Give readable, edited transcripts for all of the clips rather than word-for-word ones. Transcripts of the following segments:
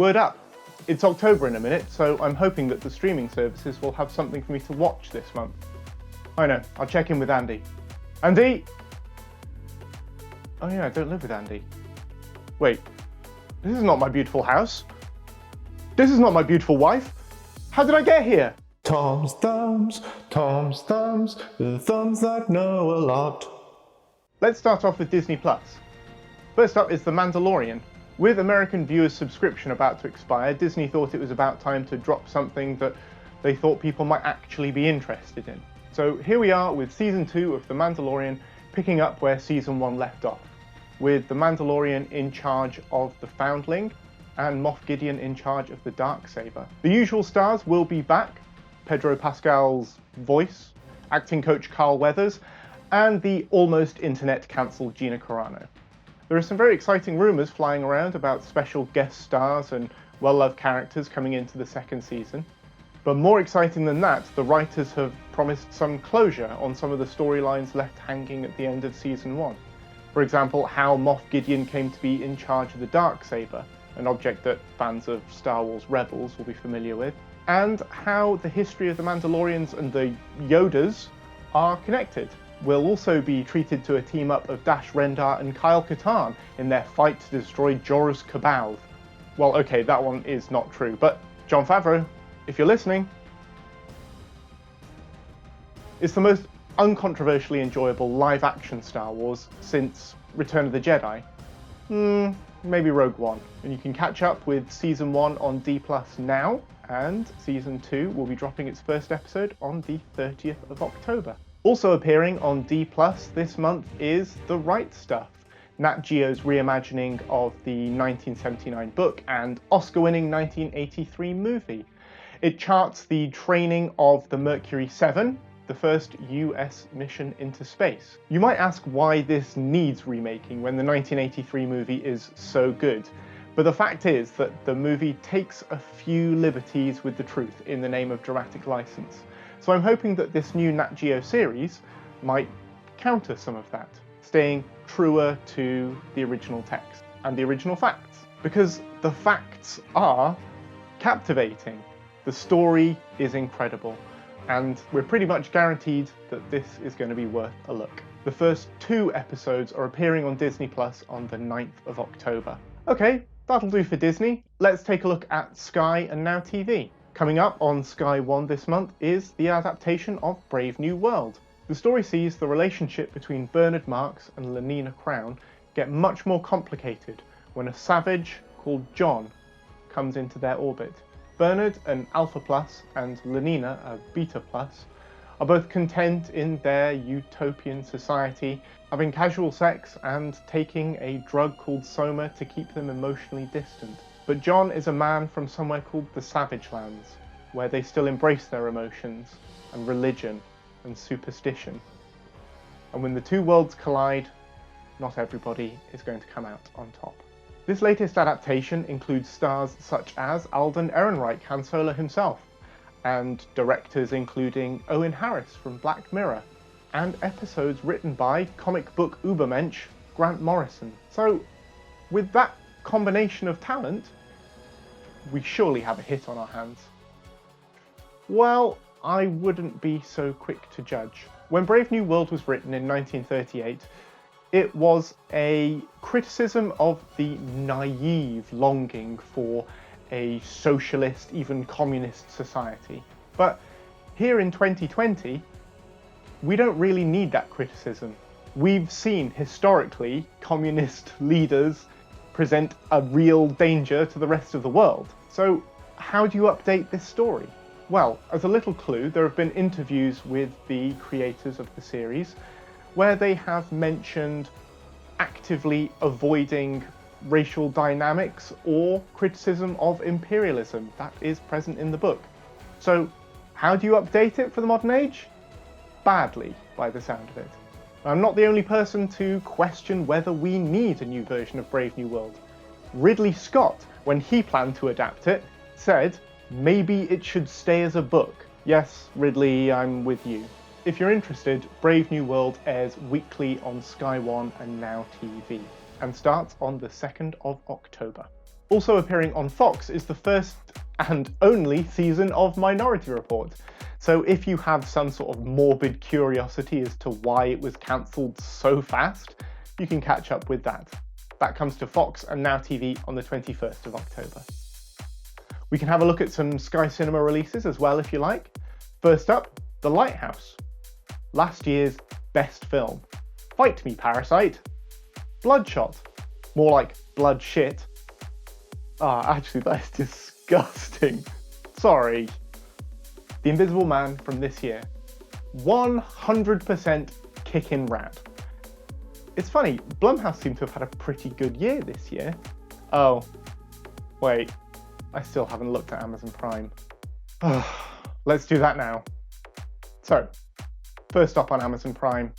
Word up! It's October in a minute, so I'm hoping that the streaming services will have something for me to watch this month. I know, I'll check in with Andy. Andy! Oh yeah, I don't live with Andy. Wait, this is not my beautiful house. This is not my beautiful wife. How did I get here? Tom's thumbs, the thumbs that know a lot. Let's start off with Disney+. First up is The Mandalorian. With American viewers' subscription about to expire, Disney thought it was about time to drop something that they thought people might actually be interested in. So here we are with Season 2 of The Mandalorian, picking up where Season 1 left off, with The Mandalorian in charge of the Foundling, and Moff Gideon in charge of the Darksaber. The usual stars will be back: Pedro Pascal's voice, acting coach Carl Weathers, and the almost internet-cancelled Gina Carano. There are some very exciting rumours flying around about special guest stars and well-loved characters coming into the second season. But more exciting than that, the writers have promised some closure on some of the storylines left hanging at the end of Season 1. For example, how Moff Gideon came to be in charge of the Darksaber, an object that fans of Star Wars Rebels will be familiar with, and how the history of the Mandalorians and the Yodas are connected. We'll also be treated to a team-up of Dash Rendar and Kyle Katarn in their fight to destroy Jorah's Cabal. Well, okay, that one is not true, but Jon Favreau, if you're listening, it's the most uncontroversially enjoyable live-action Star Wars since Return of the Jedi. Maybe Rogue One. And you can catch up with Season 1 on D+ now, and Season 2 will be dropping its first episode on the 30th of October. Also appearing on D+ this month is The Right Stuff, Nat Geo's reimagining of the 1979 book and Oscar-winning 1983 movie. It charts the training of the Mercury 7, the first US mission into space. You might ask why this needs remaking when the 1983 movie is so good, but the fact is that the movie takes a few liberties with the truth in the name of dramatic license. So I'm hoping that this new Nat Geo series might counter some of that, staying truer to the original text and the original facts. Because the facts are captivating, the story is incredible, and we're pretty much guaranteed that this is going to be worth a look. The first 2 episodes are appearing on Disney+ on the 9th of October. Okay, that'll do for Disney. Let's take a look at Sky and NowTV. Coming up on Sky 1 this month is the adaptation of Brave New World. The story sees the relationship between Bernard Marks and Lenina Crown get much more complicated when a savage called John comes into their orbit. Bernard, an Alpha Plus, and Lenina, a Beta Plus, are both content in their utopian society, having casual sex and taking a drug called Soma to keep them emotionally distant. But John is a man from somewhere called the Savage Lands, where they still embrace their emotions, and religion, and superstition. And when the two worlds collide, not everybody is going to come out on top. This latest adaptation includes stars such as Alden Ehrenreich, Han Solo himself, and directors including Owen Harris from Black Mirror, and episodes written by comic book ubermensch Grant Morrison. So, with that combination of talent, we surely have a hit on our hands. Well, I wouldn't be so quick to judge. When Brave New World was written in 1938, it was a criticism of the naive longing for a socialist, even communist society. But here in 2020, we don't really need that criticism. We've seen historically communist leaders present a real danger to the rest of the world. So how do you update this story? Well, as a little clue, there have been interviews with the creators of the series where they have mentioned actively avoiding racial dynamics or criticism of imperialism that is present in the book. So how do you update it for the modern age? Badly, by the sound of it. I'm not the only person to question whether we need a new version of Brave New World. Ridley Scott, when he planned to adapt it, said maybe it should stay as a book. Yes, Ridley, I'm with you. If you're interested, Brave New World airs weekly on Sky One and Now TV, and starts on the 2nd of October. Also appearing on Fox is the first and only season of Minority Report. So if you have some sort of morbid curiosity as to why it was cancelled so fast, you can catch up with that. That comes to Fox and NowTV on the 21st of October. We can have a look at some Sky Cinema releases as well if you like. First up, The Lighthouse, last year's best film. Fight me, Parasite. Bloodshot, more like blood shit. Actually that is disgusting. Sorry. The Invisible Man from this year. 100% kickin' rad. It's funny, Blumhouse seemed to have had a pretty good year this year. Oh, wait, I still haven't looked at Amazon Prime. Let's do that now. So, first up on Amazon Prime,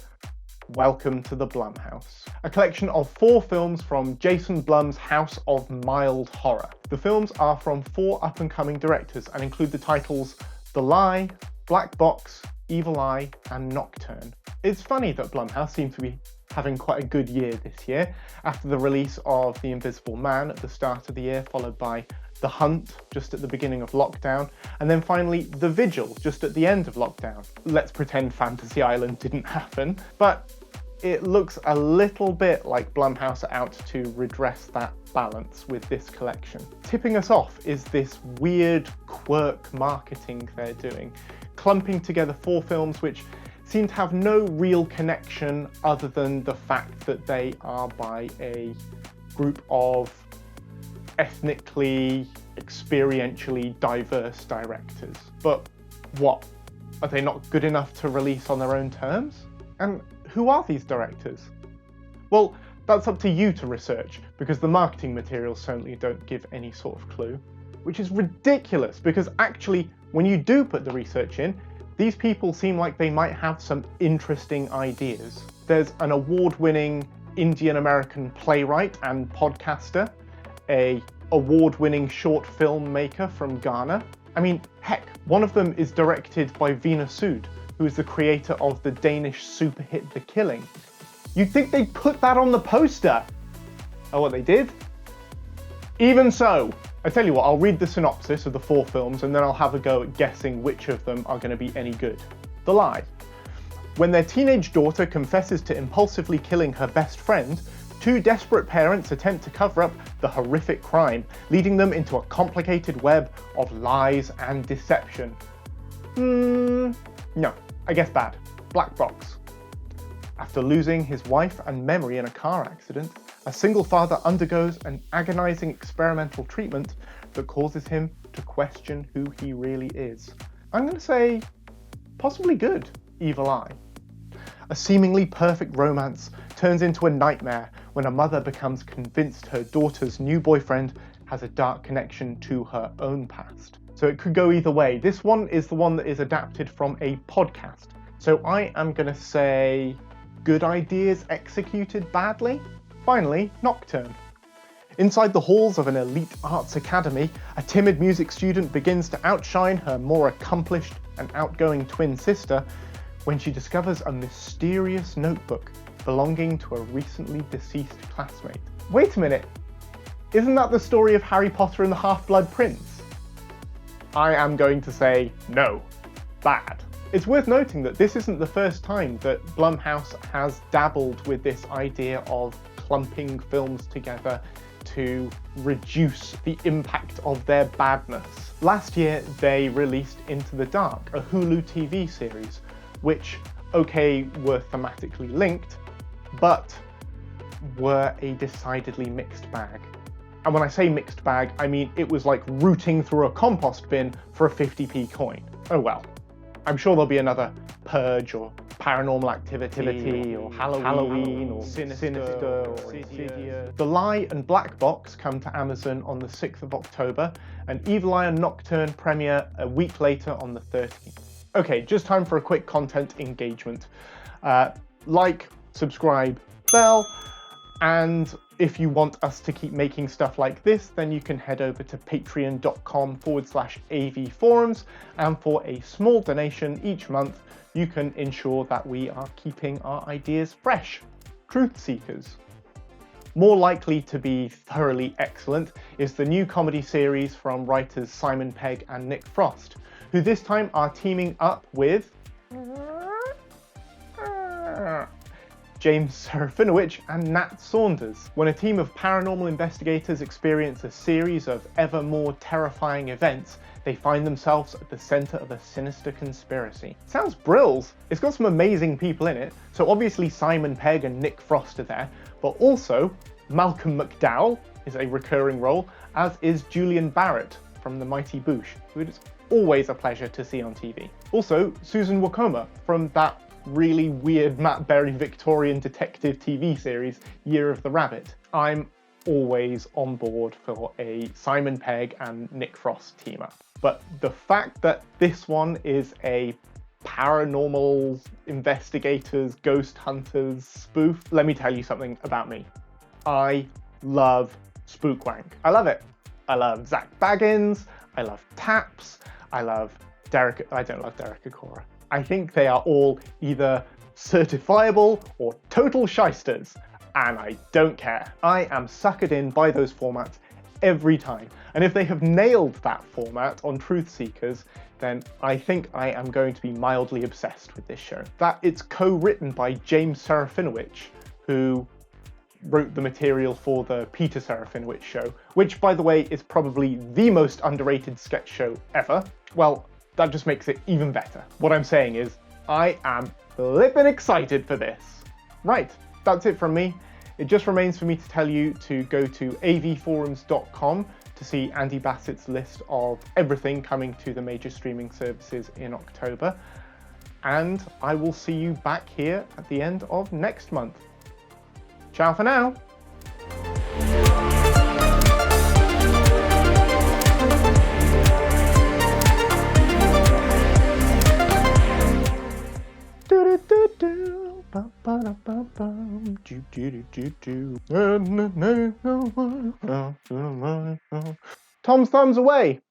welcome to the Blumhouse. A collection of 4 films from Jason Blum's House of Mild Horror. The films are from 4 up-and-coming directors and include the titles The Lie, Black Box, Evil Eye, and Nocturne. It's funny that Blumhouse seemed to be having quite a good year this year, after the release of The Invisible Man at the start of the year, followed by The Hunt just at the beginning of lockdown, and then finally The Vigil just at the end of lockdown. Let's pretend Fantasy Island didn't happen, but it looks a little bit like Blumhouse are out to redress that balance with this collection. Tipping us off is this weird quirk marketing they're doing, clumping together 4 films which seem to have no real connection other than the fact that they are by a group of ethnically, experientially diverse directors. But what? Are they not good enough to release on their own terms? And who are these directors? Well, that's up to you to research, because the marketing materials certainly don't give any sort of clue, which is ridiculous, because actually, when you do put the research in, these people seem like they might have some interesting ideas. There's an award-winning Indian-American playwright and podcaster, a award-winning short film maker from Ghana. I mean, heck, one of them is directed by Veena Sud, who is the creator of the Danish super hit The Killing. You'd think they'd put that on the poster. Oh, what they did? Even so, I tell you what, I'll read the synopsis of the 4 films and then I'll have a go at guessing which of them are going to be any good. The Lie. When their teenage daughter confesses to impulsively killing her best friend, 2 desperate parents attempt to cover up the horrific crime, leading them into a complicated web of lies and deception. No, I guess bad. Black Box. After losing his wife and memory in a car accident, a single father undergoes an agonizing experimental treatment that causes him to question who he really is. I'm going to say possibly good. Evil Eye. A seemingly perfect romance turns into a nightmare when a mother becomes convinced her daughter's new boyfriend has a dark connection to her own past. So it could go either way. This one is the one that is adapted from a podcast. So I am going to say good ideas executed badly. Finally, Nocturne. Inside the halls of an elite arts academy, a timid music student begins to outshine her more accomplished and outgoing twin sister when she discovers a mysterious notebook belonging to a recently deceased classmate. Wait a minute, isn't that the story of Harry Potter and the Half-Blood Prince? I am going to say no, bad. It's worth noting that this isn't the first time that Blumhouse has dabbled with this idea of clumping films together to reduce the impact of their badness. Last year they released Into the Dark, a Hulu TV series, which, okay, were thematically linked, but were a decidedly mixed bag. And when I say mixed bag, I mean it was like rooting through a compost bin for a 50p coin. Oh well. I'm sure there'll be another Purge or Paranormal Activity or Halloween or Sinister or Insidious. The Lie and Black Box come to Amazon on the 6th of October, and Evil Eye and Nocturne premiere a week later on the 13th. Okay, just time for a quick content engagement. Like, subscribe, bell, and if you want us to keep making stuff like this, then you can head over to patreon.com/avforums, and for a small donation each month, you can ensure that we are keeping our ideas fresh. Truth seekers. More likely to be thoroughly excellent is the new comedy series from writers Simon Pegg and Nick Frost, who this time are teaming up with James Serafinowicz and Nat Saunders. When a team of paranormal investigators experience a series of ever more terrifying events, they find themselves at the centre of a sinister conspiracy. Sounds brills! It's got some amazing people in it, so obviously Simon Pegg and Nick Frost are there, but also Malcolm McDowell is a recurring role, as is Julian Barrett from The Mighty Boosh, who it is always a pleasure to see on TV. Also, Susan Wokoma from that really weird Matt Berry Victorian detective TV series, Year of the Rabbit. I'm always on board for a Simon Pegg and Nick Frost team up. But the fact that this one is a paranormal investigators, ghost hunters spoof, let me tell you something about me. I love spookwank. I love it. I love Zach Baggins, I love Taps, I don't love Derek Acora. I think they are all either certifiable or total shysters, and I don't care. I am suckered in by those formats every time, and if they have nailed that format on Truth Seekers, then I think I am going to be mildly obsessed with this show. That it's co-written by James Serafinowicz, who wrote the material for the Peter Serafinowicz show, which, by the way, is probably the most underrated sketch show ever. Well, that just makes it even better. What I'm saying is, I am flippin' excited for this. Right, that's it from me. It just remains for me to tell you to go to avforums.com to see Andy Bassett's list of everything coming to the major streaming services in October. And I will see you back here at the end of next month. Ciao for now. Tom's thumbs away.